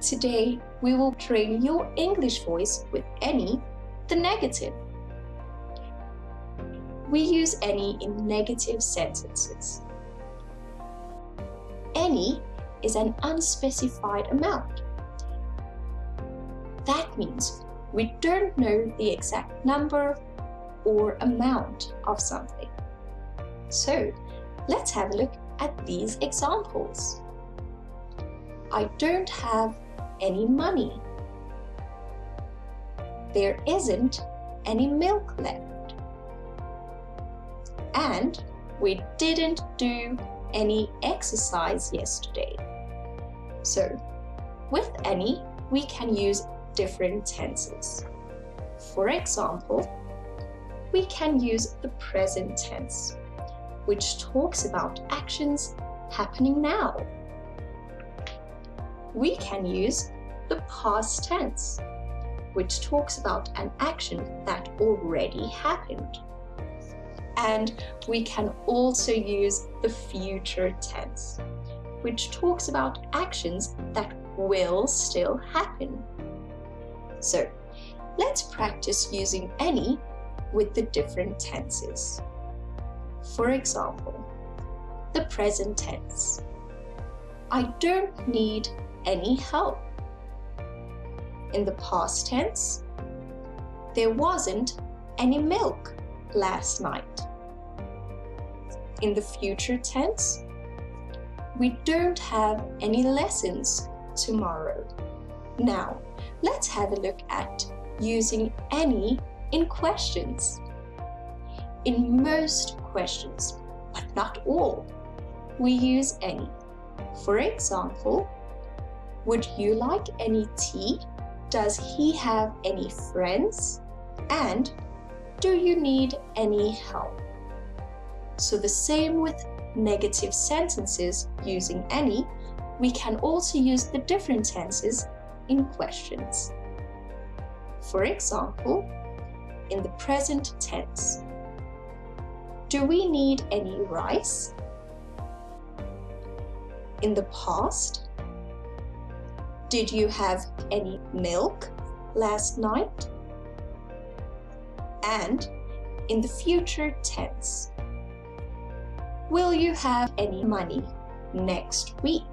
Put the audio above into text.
Today, we will train your English voice with any, the negative. We use any in negative sentences. Any is an unspecified amount. That means we don't know the exact number or amount of something. So, let's have a look at these examples. I don't have any money. There isn't any milk left. And we didn't do any exercise yesterday. So, with any, we can use different tenses. For example, we can use the present tense, which talks about actions happening now. We can use the past tense, which talks about an action that already happened. And we can also use the future tense, which talks about actions that will still happen. So, let's practice using any with the different tenses. For example, the present tense. I don't need any help. In the past tense, there wasn't any milk last night. In the future tense, we don't have any lessons tomorrow. Now, let's have a look at using any in questions. In most questions, but not all, we use any. For example, would you like any tea? Does he have any friends? And do you need any help? So the same with negative sentences using any, we can also use the different tenses in questions. For example, in the present tense, do we need any rice? In the past, did you have any milk last night? And in the future tense, will you have any money next week?